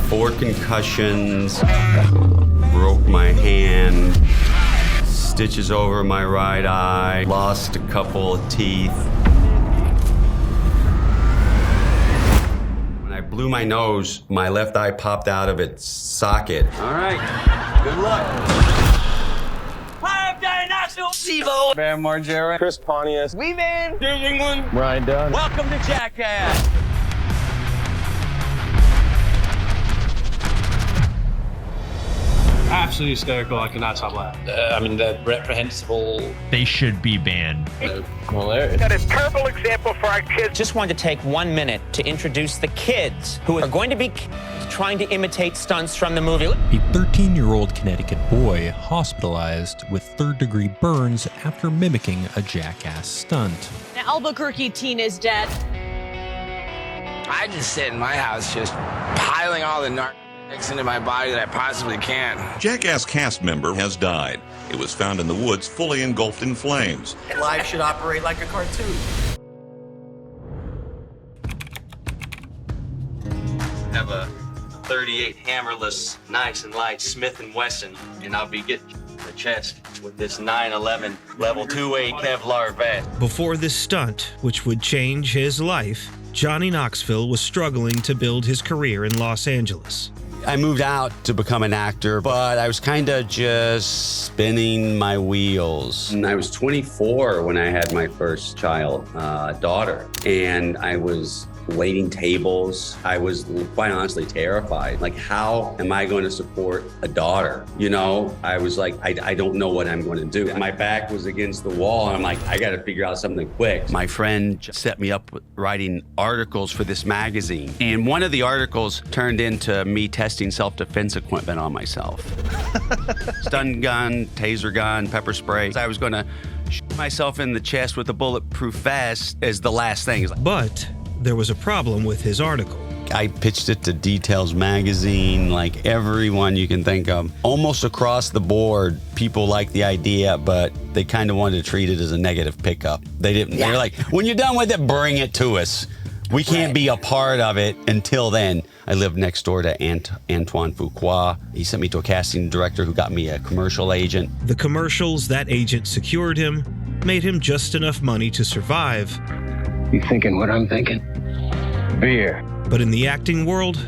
4 concussions, broke my hand, stitches over my right eye, lost a couple of teeth. When I blew my nose, my left eye popped out of its socket. All right, good luck. Hi, I'm Johnny Knoxville. Steve-O. Bam Margera. Chris Pontius. We man. New England. Ryan Dunn. Welcome to Jackass. Absolutely hysterical. I cannot stop laughing. I mean, they're reprehensible. They should be banned. Hilarious. That is a terrible example for our kids. Just wanted to take 1 minute to introduce the kids who are going to be trying to imitate stunts from the movie. A 13-year-old Connecticut boy hospitalized with third-degree burns after mimicking a Jackass stunt. An Albuquerque teen is dead. I just sit in my house just piling all the narcotics into my body that I possibly can. Jackass cast member has died. It was found in the woods fully engulfed in flames. Life should operate like a cartoon. Have a 38 hammerless, nice and light Smith & Wesson, and I'll be getting the chest with this 9/11 level 2A Kevlar vest. Before this stunt, which would change his life, Johnny Knoxville was struggling to build his career in Los Angeles. I moved out to become an actor, but I was kind of just spinning my wheels. And I was 24 when I had my first child, daughter, and I was waiting tables. I was quite honestly terrified. Like, how am I going to support a daughter? You know, I was like, I don't know what I'm going to do. My back was against the wall, and I'm like, I got to figure out something quick. My friend set me up with writing articles for this magazine, and one of the articles turned into me testing self-defense equipment on myself. Stun gun, taser gun, pepper spray. I was going to shoot myself in the chest with a bulletproof vest as the last thing. But there was a problem with his article. I pitched it to Details magazine, like everyone you can think of. Almost across the board, people liked the idea, but they kind of wanted to treat it as a negative pickup. They didn't. They were like, when you're done with it, bring it to us. We can't be a part of it until then. I lived next door to Antoine Fuqua. He sent me to a casting director who got me a commercial agent. The commercials that agent secured him made him just enough money to survive. You thinking what I'm thinking? Beer. But in the acting world,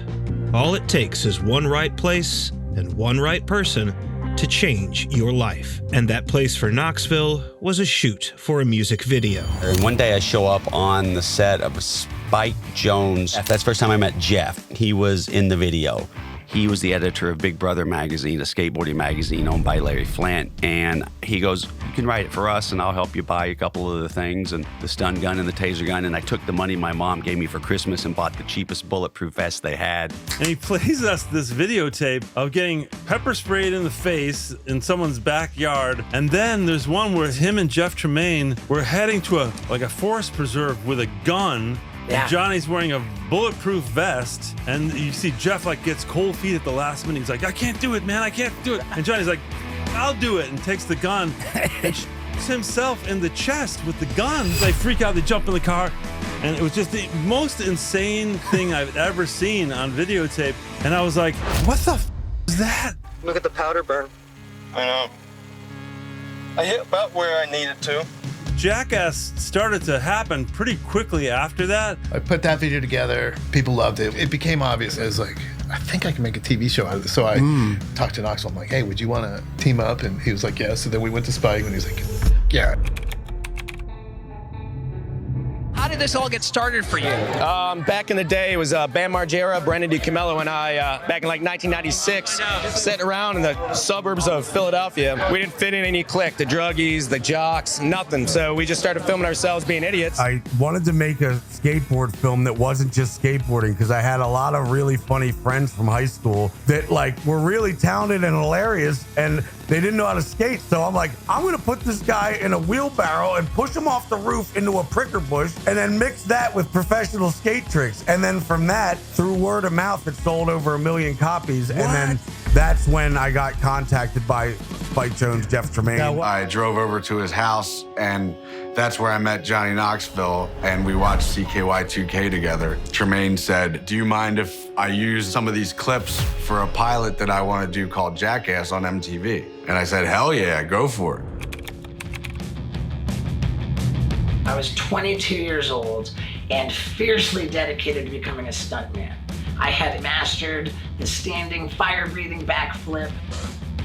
all it takes is one right place and one right person to change your life. And that place for Knoxville was a shoot for a music video. And one day I show up on the set of Spike Jones. That's the first time I met Jeff. He was in the video. He was the editor of Big Brother magazine, a skateboarding magazine owned by Larry Flint. And he goes, you can write it for us and I'll help you buy a couple of the things, and the stun gun and the taser gun. And I took the money my mom gave me for Christmas and bought the cheapest bulletproof vest they had. And he plays us this videotape of getting pepper sprayed in the face in someone's backyard. And then there's one where him and Jeff Tremaine were heading to a forest preserve with a gun. Yeah. And Johnny's wearing a bulletproof vest, and you see Jeff like gets cold feet at the last minute. He's like, I can't do it, man, I can't do it. And Johnny's like, I'll do it, and takes the gun and shoots himself in the chest with the gun. They freak out, they jump in the car, and it was just the most insane thing I've ever seen on videotape. And I was like, what the f is that? Look at the powder burn. I know. I hit about where I needed to. Jackass started to happen pretty quickly after that. I put that video together. People loved it. It became obvious. I was like, I think I can make a TV show out of this. So I talked to Knoxville. I'm like, hey, would you want to team up? And he was like, yes. So then we went to Spike, and he was like, yeah. How did this all get started for you? Back in the day, it was Bam Margera, Brandon DiCamillo, and I, back in like 1996, sitting around in the suburbs of Philadelphia. We didn't fit in any clique, the druggies, the jocks, nothing. So we just started filming ourselves being idiots. I wanted to make a skateboard film that wasn't just skateboarding, because I had a lot of really funny friends from high school that like were really talented and hilarious, and they didn't know how to skate. So I'm like, I'm gonna put this guy in a wheelbarrow and push him off the roof into a pricker bush, and then mix that with professional skate tricks. And then from that, through word of mouth, it sold over 1 million copies. And then That's when I got contacted by Spike Jones, Jeff Tremaine. I drove over to his house, and that's where I met Johnny Knoxville, and we watched CKY2K together. Tremaine said, do you mind if I use some of these clips for a pilot that I want to do called Jackass on MTV? And I said, hell yeah, go for it. I was 22 years old and fiercely dedicated to becoming a stuntman. I had mastered the standing, fire-breathing backflip.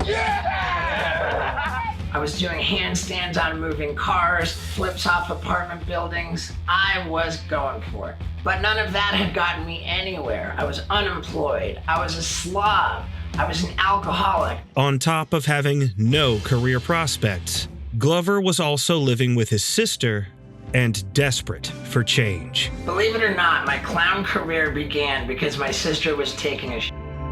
Yeah! I was doing handstands on moving cars, flips off apartment buildings. I was going for it. But none of that had gotten me anywhere. I was unemployed. I was a slob. I was an alcoholic. On top of having no career prospects, Glover was also living with his sister and desperate for change. Believe it or not, my clown career began because my sister was taking a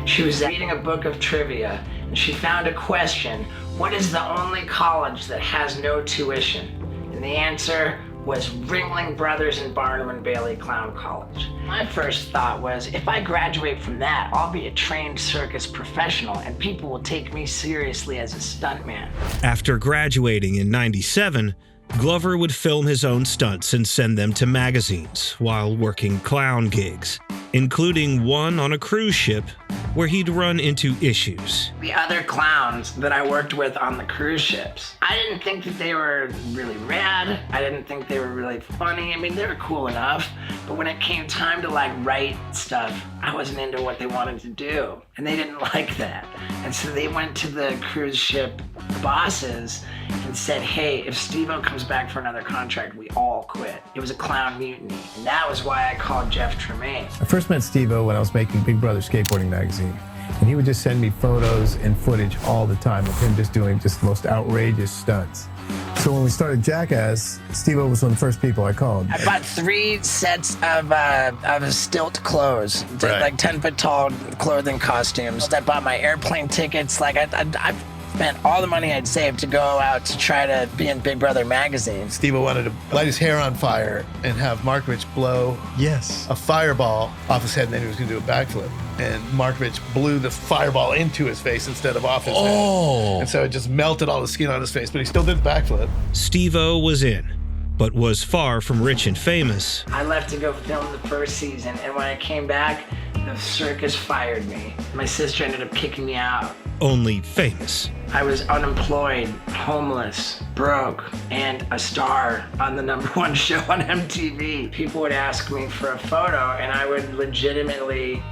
She was reading a book of trivia, and she found a question: what is the only college that has no tuition? And the answer was Ringling Brothers and Barnum and Bailey Clown College. My first thought was, if I graduate from that, I'll be a trained circus professional and people will take me seriously as a stuntman. After graduating in '97, Glover would film his own stunts and send them to magazines while working clown gigs, including one on a cruise ship where he'd run into issues. The other clowns that I worked with on the cruise ships, I didn't think that they were really rad. I didn't think they were really funny. I mean, they were cool enough, but when it came time to like write stuff, I wasn't into what they wanted to do, and they didn't like that. And so they went to the cruise ship bosses and said, hey, if Steve-O comes back for another contract, we all quit. It was a clown mutiny, and that was why I called Jeff Tremaine. I first met Steve-O when I was making Big Brother Skateboarding magazine, and he would just send me photos and footage all the time of him just doing just the most outrageous stunts. So when we started Jackass, Steve-O was one of the first people I called. I bought 3 sets of stilt clothes, like 10-foot tall clothing costumes. I bought my airplane tickets. Like I spent all the money I'd saved to go out to try to be in Big Brother magazine. Steve-O wanted to light his hair on fire and have Markovich blow a fireball off his head, and then he was going to do a backflip. And Markovich blew the fireball into his face instead of off his head. And so it just melted all the skin on his face, but he still did the backflip. Steve-O was in, but was far from rich and famous. I left to go film the first season, and when I came back, the circus fired me. My sister ended up kicking me out. Only famous. I was unemployed, homeless, broke, and a star on the #1 show on MTV. People would ask me for a photo, and I would legitimately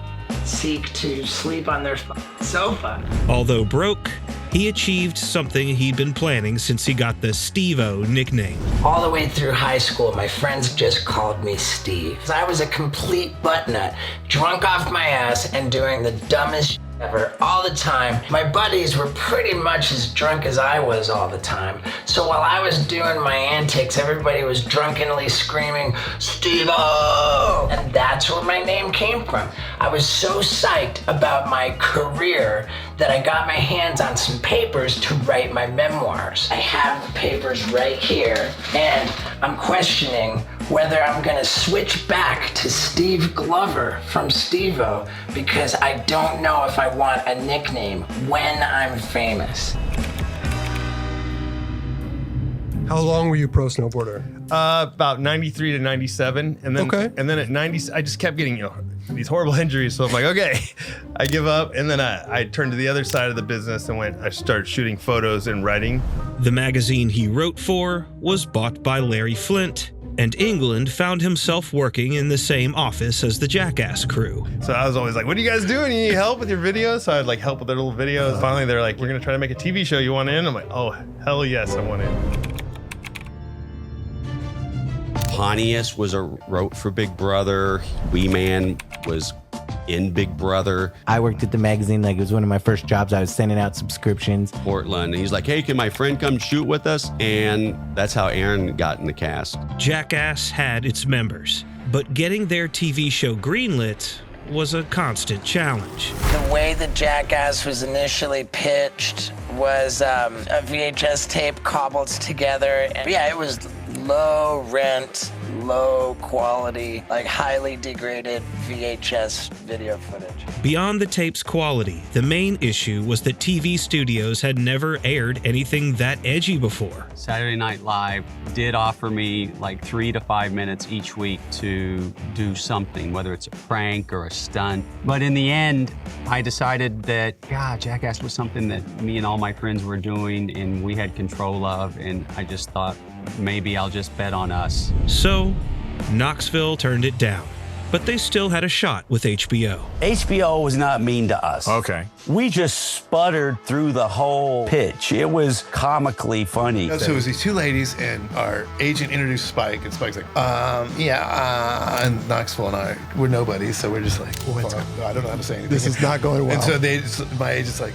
seek to sleep on their sofa. Although broke, he achieved something he'd been planning since he got the Steve-O nickname. All the way through high school, my friends just called me Steve. I was a complete buttnut, drunk off my ass and doing the dumbest ever all the time. My buddies were pretty much as drunk as I was all the time. So while I was doing my antics, everybody was drunkenly screaming, Steve-O! And that's where my name came from. I was so psyched about my career that I got my hands on some papers to write my memoirs. I have the papers right here, and I'm questioning whether I'm gonna switch back to Steve Glover from Steve-O, because I don't know if I want a nickname when I'm famous. How long were you pro snowboarder? About 93 to 97, and then at 90, I just kept getting these horrible injuries. So I'm like, okay, I give up, and then I turned to the other side of the business and I started shooting photos and writing. The magazine he wrote for was bought by Larry Flint, and England found himself working in the same office as the Jackass crew. So I was always like, what are you guys doing? You need help with your videos? So I'd like help with their little videos. Finally, they're like, we're gonna try to make a TV show. You want in? I'm like, oh, hell yes, I want in. Pontius wrote for Big Brother. Wee Man was in Big Brother. I worked at the magazine, like it was one of my first jobs. I was sending out subscriptions. Portland. And he's like, hey, can my friend come shoot with us? And that's how Aaron got in the cast. Jackass had its members, but getting their TV show greenlit was a constant challenge. The way that Jackass was initially pitched was a VHS tape cobbled together. And yeah, it was low rent, low quality, like highly degraded VHS video footage. Beyond the tape's quality, the main issue was that TV studios had never aired anything that edgy before. Saturday Night Live did offer me like 3 to 5 minutes each week to do something, whether it's a prank or a stunt. But in the end, I decided that, God, Jackass was something that me and all my friends were doing and we had control of, and I just thought maybe I'll just bet on us. So, Knoxville turned it down. But they still had a shot with HBO. HBO was not mean to us. Okay. We just sputtered through the whole pitch. It was comically funny. So it was these two ladies, and our agent introduced Spike, and Spike's like, and Knoxville and I, we're nobodies, so we're just like, I don't know how to say anything. This is not going well. And so my agent's like,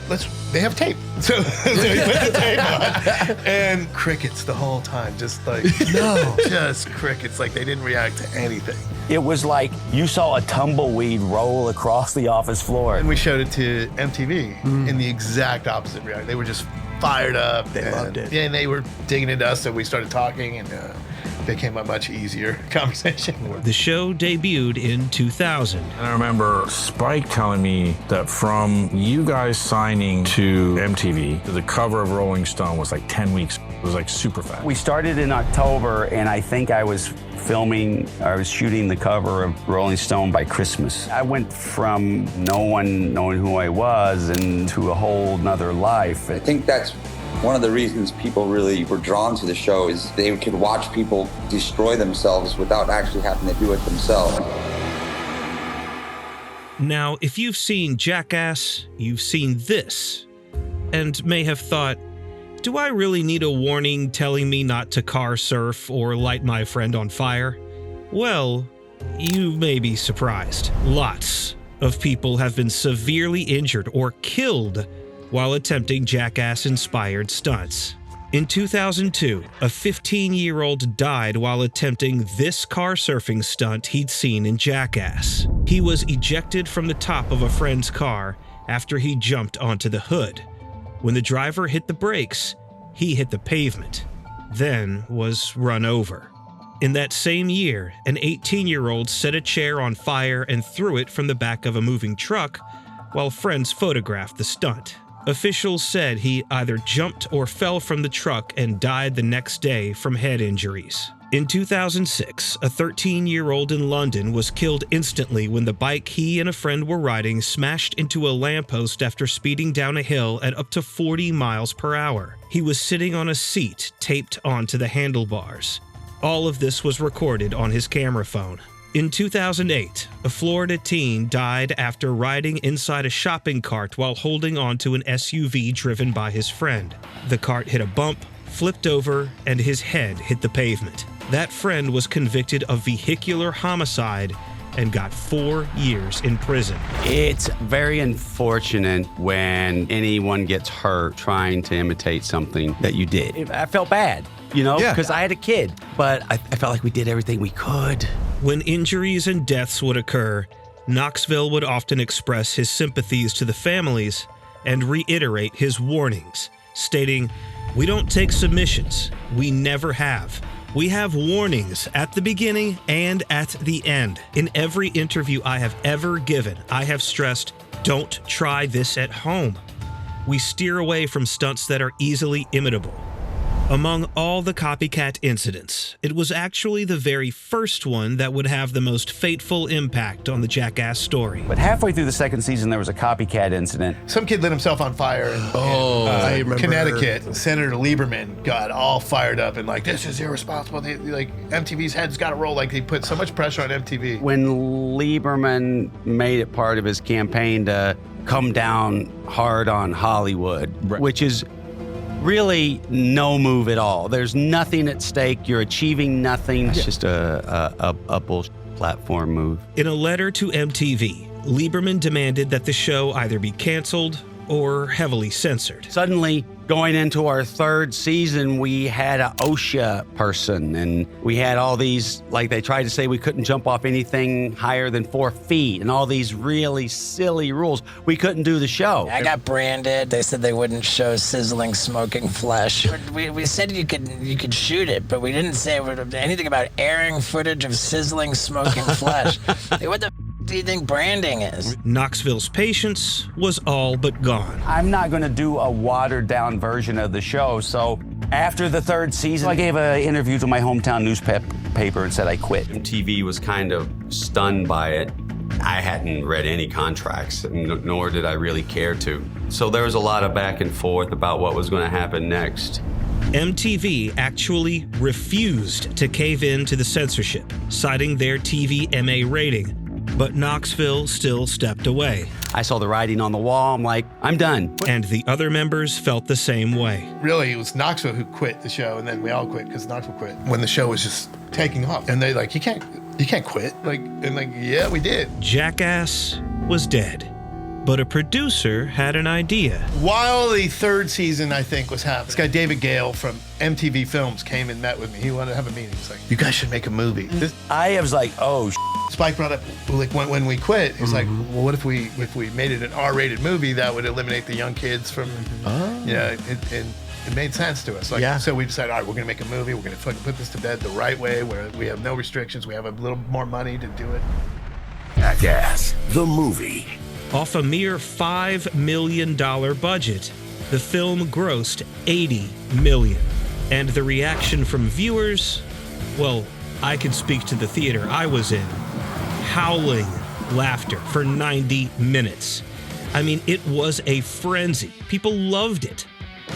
they have tape. So he put the tape on, and crickets the whole time, just like, just crickets, like they didn't react to anything. It was like you saw a tumbleweed roll across the office floor. And we showed it to MTV in the exact opposite reaction. They were just fired up. They loved it. Yeah, and they were digging into us, so we started talking, and became a much easier conversation. The show debuted in 2000. And I remember Spike telling me that from you guys signing to MTV, the cover of Rolling Stone was like 10 weeks. It was like super fast. We started in October, and I think I was shooting the cover of Rolling Stone by Christmas. I went from no one knowing who I was into a whole nother life. I think that's one of the reasons people really were drawn to the show, is they could watch people destroy themselves without actually having to do it themselves. Now, if you've seen Jackass, you've seen this, and may have thought, do I really need a warning telling me not to car surf or light my friend on fire? Well, you may be surprised. Lots of people have been severely injured or killed while attempting Jackass-inspired stunts. In 2002, a 15-year-old died while attempting this car surfing stunt he'd seen in Jackass. He was ejected from the top of a friend's car after he jumped onto the hood. When the driver hit the brakes, he hit the pavement, then was run over. In that same year, an 18-year-old set a chair on fire and threw it from the back of a moving truck while friends photographed the stunt. Officials said he either jumped or fell from the truck and died the next day from head injuries. In 2006, a 13-year-old in London was killed instantly when the bike he and a friend were riding smashed into a lamppost after speeding down a hill at up to 40 miles per hour. He was sitting on a seat taped onto the handlebars. All of this was recorded on his camera phone. In 2008, a Florida teen died after riding inside a shopping cart while holding onto an SUV driven by his friend. The cart hit a bump, flipped over, and his head hit the pavement. That friend was convicted of vehicular homicide and got 4 years in prison. It's very unfortunate when anyone gets hurt trying to imitate something that you did. I felt bad, because I had a kid, but I felt like we did everything we could. When injuries and deaths would occur, Knoxville would often express his sympathies to the families and reiterate his warnings, stating, "We don't take submissions. We never have. We have warnings at the beginning and at the end. In every interview I have ever given, I have stressed, don't try this at home. We steer away from stunts that are easily imitable." Among all the copycat incidents, it was actually the very first one that would have the most fateful impact on the Jackass story. But halfway through the second season, there was a copycat incident. Some kid lit himself on fire in Connecticut. Senator Lieberman got all fired up and like, this is irresponsible. MTV's head's got to roll. Like, they put so much pressure on MTV. When Lieberman made it part of his campaign to come down hard on Hollywood, which is really no move at all. There's nothing at stake. You're achieving nothing. It's just a bullshit platform move. In a letter to MTV, Lieberman demanded that the show either be canceled or heavily censored. Suddenly, going into our third season, we had an OSHA person, and we had all these, like they tried to say we couldn't jump off anything higher than 4 feet, and all these really silly rules. We couldn't do the show. I got branded. They said they wouldn't show sizzling, smoking flesh. We said you could shoot it, but we didn't say anything about airing footage of sizzling, smoking flesh. Like, what the do you think branding is? Knoxville's patience was all but gone. I'm not going to do a watered-down version of the show, so after the third season, I gave an interview to my hometown newspaper and said I quit. MTV was kind of stunned by it. I hadn't read any contracts, nor did I really care to. So there was a lot of back and forth about what was going to happen next. MTV actually refused to cave in to the censorship, citing their TV MA rating. But Knoxville still stepped away. I saw the writing on the wall. I'm like, I'm done. And the other members felt the same way. Really, it was Knoxville who quit the show, and then we all quit because Knoxville quit when the show was just taking off. And they like, you can't quit. Yeah, we did. Jackass was dead. But a producer had an idea. While the third season, I think, was happening, this guy David Gale from MTV Films came and met with me. He wanted to have a meeting. He's like, you guys should make a movie. I was like, oh, Spike brought up, like, when we quit, he's like, well, what if we made it an R-rated movie that would eliminate the young kids from, it made sense to us. So we decided, all right, we're going to make a movie. We're going to fucking put this to bed the right way, where we have no restrictions. We have a little more money to do it. Jackass, the movie. Off a mere $5 million budget, the film grossed $80 million. And the reaction from viewers, well, I can speak to the theater I was in. Howling laughter for 90 minutes. I mean, it was a frenzy. People loved it.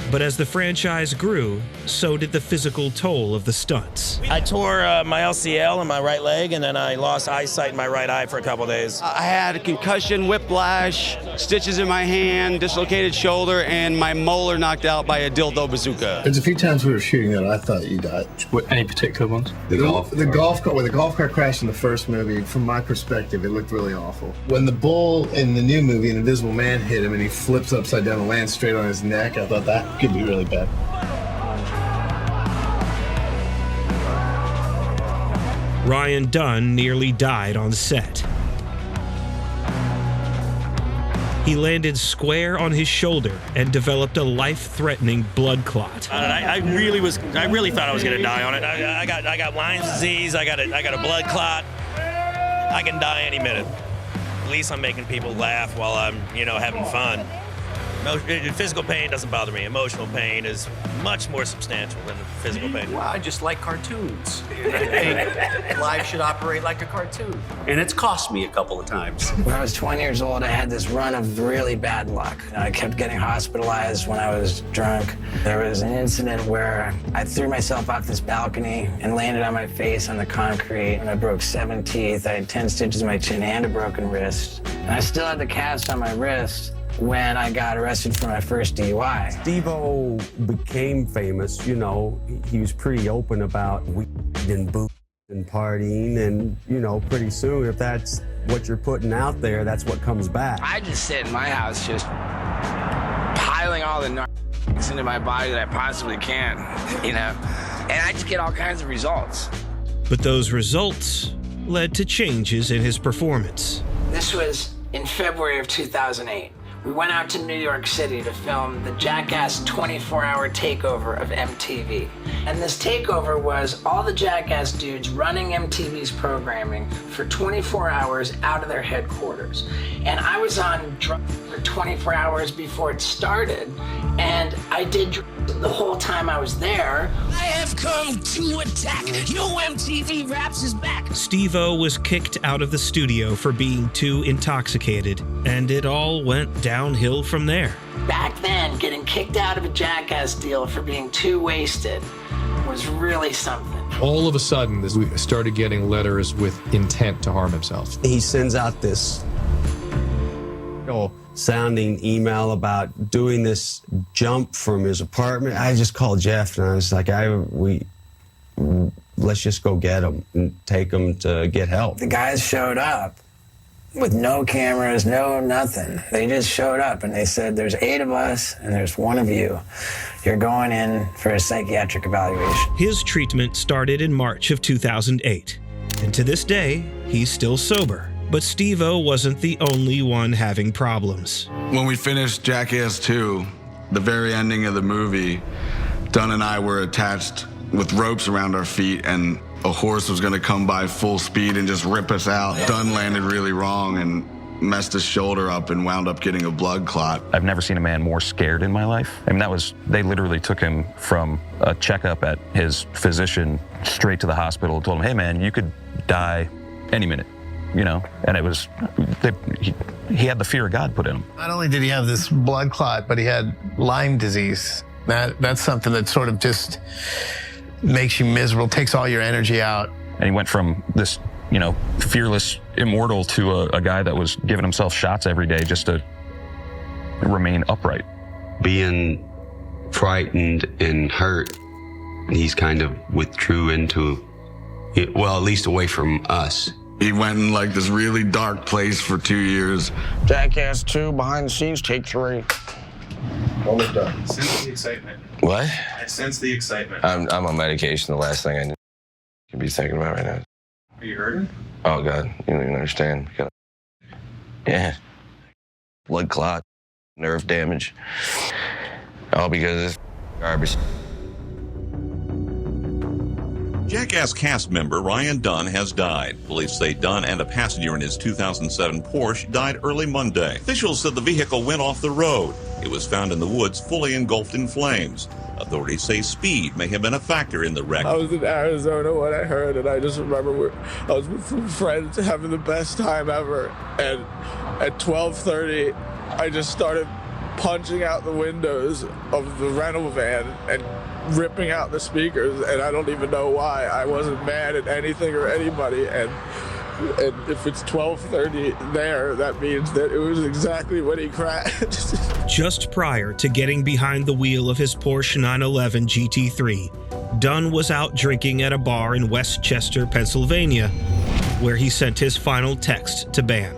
But as the franchise grew, so did the physical toll of the stunts. I tore my LCL in my right leg, and then I lost eyesight in my right eye for a couple days. I had a concussion, whiplash, stitches in my hand, dislocated shoulder, and my molar knocked out by a dildo bazooka. There's a few times we were shooting that I thought you died. Any particular ones? The golf cart, where the golf cart crashed in the first movie, from my perspective, it looked really awful. When the bull in the new movie, An Invisible Man, hit him and he flips upside down and lands straight on his neck, I thought that could be really bad. Ryan Dunn nearly died on set. He landed square on his shoulder and developed a life-threatening blood clot. I really thought I was gonna die on it. I got Lyme's disease. I got a blood clot. I can die any minute. At least I'm making people laugh while I'm, having fun. Physical pain doesn't bother me. Emotional pain is much more substantial than physical pain. Well, I just like cartoons. And I think life should operate like a cartoon. And it's cost me a couple of times. When I was 20 years old, I had this run of really bad luck. I kept getting hospitalized when I was drunk. There was an incident where I threw myself off this balcony and landed on my face on the concrete, and I broke 7 teeth. I had 10 stitches in my chin and a broken wrist. And I still had the cast on my wrist when I got arrested for my first DUI. Steve-O became famous, he was pretty open about weed and booze and partying, and, pretty soon, if that's what you're putting out there, that's what comes back. I just sit in my house just piling all the narcotics into my body that I possibly can, and I just get all kinds of results. But those results led to changes in his performance. This was in February of 2008. We went out to New York City to film the Jackass 24-hour takeover of MTV. And this takeover was all the Jackass dudes running MTV's programming for 24 hours out of their headquarters. And I was on drugs for 24 hours before it started, and I did drugs the whole time I was there. I have come to attack. Yo, MTV Raps is back. Steve-O was kicked out of the studio for being too intoxicated, and it all went downhill from there. Back then, getting kicked out of a Jackass deal for being too wasted was really something. All of a sudden, we started getting letters with intent to harm himself. He sends out this sounding email about doing this jump from his apartment. I just called Jeff and I was like, let's just go get him and take him to get help. The guys showed up with no cameras, no nothing. They just showed up and they said, there's 8 of us and there's 1 of you. You're going in for a psychiatric evaluation. His treatment started in March of 2008, and to this day, he's still sober. But Steve-O wasn't the only one having problems. When we finished Jackass 2, the very ending of the movie, Dunn and I were attached with ropes around our feet, and a horse was gonna come by full speed and just rip us out. Dunn landed really wrong and messed his shoulder up and wound up getting a blood clot. I've never seen a man more scared in my life. I mean, they literally took him from a checkup at his physician straight to the hospital, told him, hey man, you could die any minute, you know? And it was, he had the fear of God put in him. Not only did he have this blood clot, but he had Lyme disease. That's something that sort of just makes you miserable, takes all your energy out. And he went from this, you know, fearless immortal to a guy that was giving himself shots every day just to remain upright. Being frightened and hurt, he's kind of withdrew into it, well, at least away from us. He went in like this really dark place for 2 years. Jackass 2, behind the scenes, take 3. Almost done. Sense the excitement. What? I sense the excitement. I'm on medication. The last thing I can be thinking about right now. Are you hurting? Oh God, you don't even understand. Yeah, blood clot, nerve damage, all because of this garbage. Jackass cast member Ryan Dunn has died. Police say Dunn and a passenger in his 2007 Porsche died early Monday. Officials said the vehicle went off the road. It was found in the woods fully engulfed in flames. Authorities say speed may have been a factor in the wreck. I was in Arizona when I heard it. I just remember I was with some friends having the best time ever. And at 12:30, I just started punching out the windows of the rental van and ripping out the speakers, and I don't even know why. I wasn't mad at anything or anybody, and if it's 12:30 there, that means that it was exactly when he crashed. Just prior to getting behind the wheel of his Porsche 911 GT3, Dunn was out drinking at a bar in Westchester, Pennsylvania, where he sent his final text to Bam.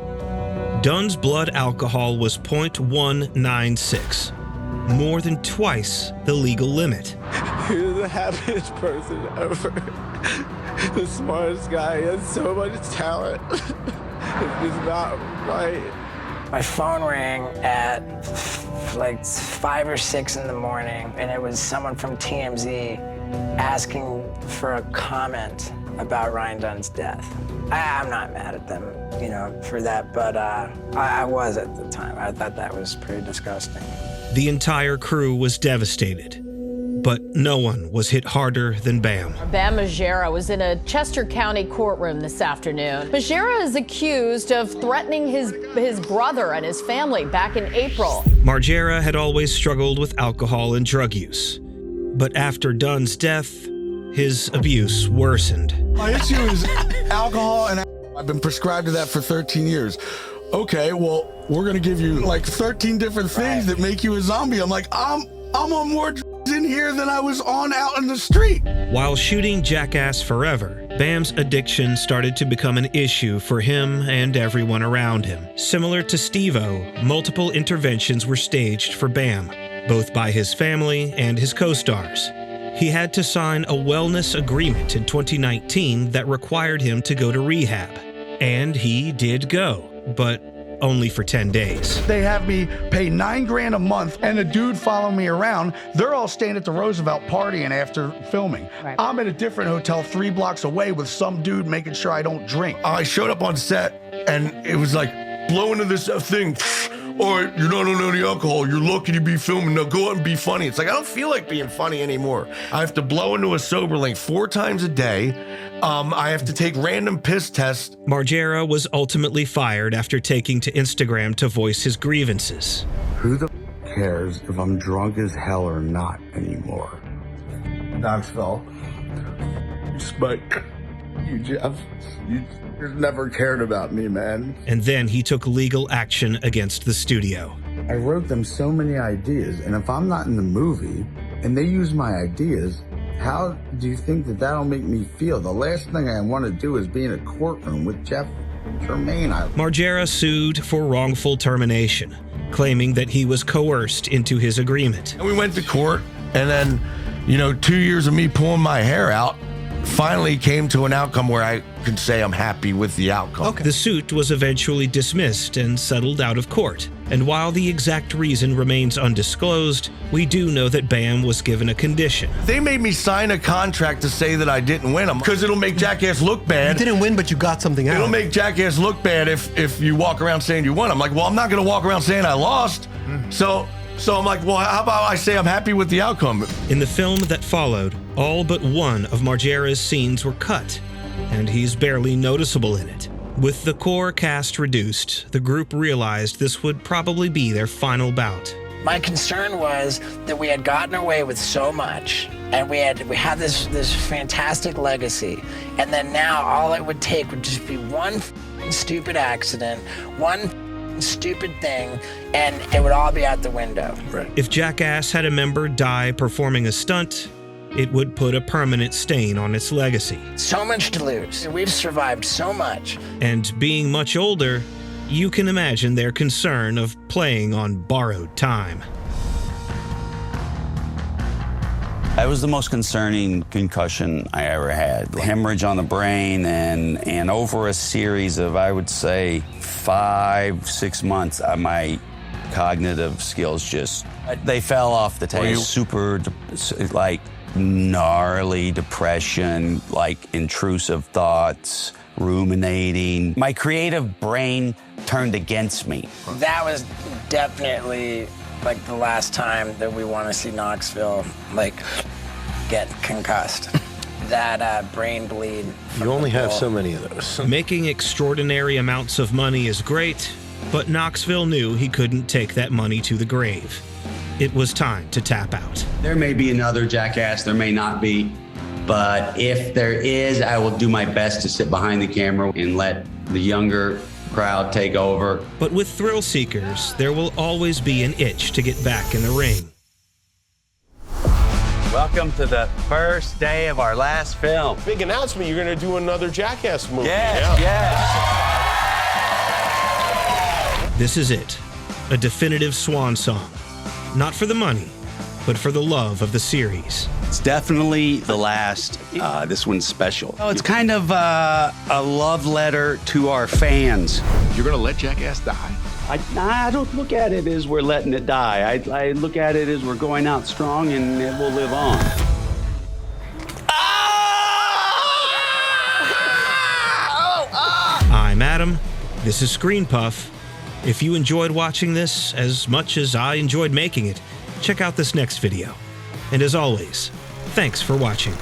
Dunn's blood alcohol was 0.196. More than twice the legal limit. You're the happiest person ever. The smartest guy. He has so much talent. It's just not right. My phone rang at like 5 or 6 in the morning, and it was someone from TMZ asking for a comment about Ryan Dunn's death. I'm not mad at them, you know, for that, but I was at the time. I thought that was pretty disgusting. The entire crew was devastated, but no one was hit harder than Bam. Bam Margera was in a Chester County courtroom this afternoon. Margera is accused of threatening his brother and his family back in April. Margera had always struggled with alcohol and drug use, but after Dunn's death, his abuse worsened. My issue is alcohol, and I've been prescribed to that for 13 years. Okay, well, we're gonna give you like 13 different things that make you a zombie. I'm like, I'm on more drugs in here than I was on out in the street. While shooting Jackass Forever, Bam's addiction started to become an issue for him and everyone around him. Similar to Steve-O, multiple interventions were staged for Bam, both by his family and his co-stars. He had to sign a wellness agreement in 2019 that required him to go to rehab. And he did go, but only for 10 days. They have me pay $9 grand a month and a dude following me around. They're all staying at the Roosevelt partying after filming. Right. I'm at a different hotel 3 blocks away with some dude making sure I don't drink. I showed up on set and it was like, blow into this thing. All right, you're not on any alcohol. You're lucky to be filming. Now go out and be funny. It's like, I don't feel like being funny anymore. I have to blow into a sober link 4 times a day. I have to take random piss tests. Margera was ultimately fired after taking to Instagram to voice his grievances. Who the cares if I'm drunk as hell or not anymore? Knoxville. Spike, you Jeff, you never cared about me, man. And then he took legal action against the studio. I wrote them so many ideas, and if I'm not in the movie and they use my ideas, how do you think that that'll make me feel? The last thing I want to do is be in a courtroom with Jeff Margera sued for wrongful termination, claiming that he was coerced into his agreement. And we went to court, and then, 2 years of me pulling my hair out finally came to an outcome where I could say I'm happy with the outcome. The suit was eventually dismissed and settled out of court. And while the exact reason remains undisclosed, we do know that Bam was given a condition. They made me sign a contract to say that I didn't win them because it'll make Jackass look bad. You didn't win, but you got something out. It'll make Jackass look bad if you walk around saying you won. I'm like, well, I'm not going to walk around saying I lost. So I'm like, well, how about I say I'm happy with the outcome? In the film that followed, all but one of Margera's scenes were cut, and he's barely noticeable in it. With the core cast reduced, the group realized this would probably be their final bout. My concern was that we had gotten away with so much, and we had this fantastic legacy, and then now all it would take would just be one stupid accident, one stupid thing, and it would all be out the window. If Jackass had a member die performing a stunt, it would put a permanent stain on its legacy. So much to lose. We've survived so much. And being much older, you can imagine their concern of playing on borrowed time. That was the most concerning concussion I ever had. The hemorrhage on the brain, and over a series of, I would say, 5-6 months, my cognitive skills they fell off the table. Super, gnarly depression, intrusive thoughts, ruminating. My creative brain turned against me. That was definitely the last time that we want to see Knoxville get concussed. That brain bleed. You only have so many of those. Making extraordinary amounts of money is great, but Knoxville knew he couldn't take that money to the grave. It was time to tap out. There may be another Jackass, there may not be, but if there is, I will do my best to sit behind the camera and let the younger crowd take over. But with thrill seekers, there will always be an itch to get back in the ring. Welcome to the first day of our last film. Big announcement, you're going to do another Jackass movie. Yes. This is it, a definitive swan song. Not for the money, but for the love of the series. It's definitely the last. This one's special. It's kind of a love letter to our fans. You're going to let Jackass die? I don't look at it as we're letting it die. I look at it as we're going out strong and it will live on. I'm Adam. This is ScreenPuff. If you enjoyed watching this as much as I enjoyed making it, check out this next video. And as always, thanks for watching.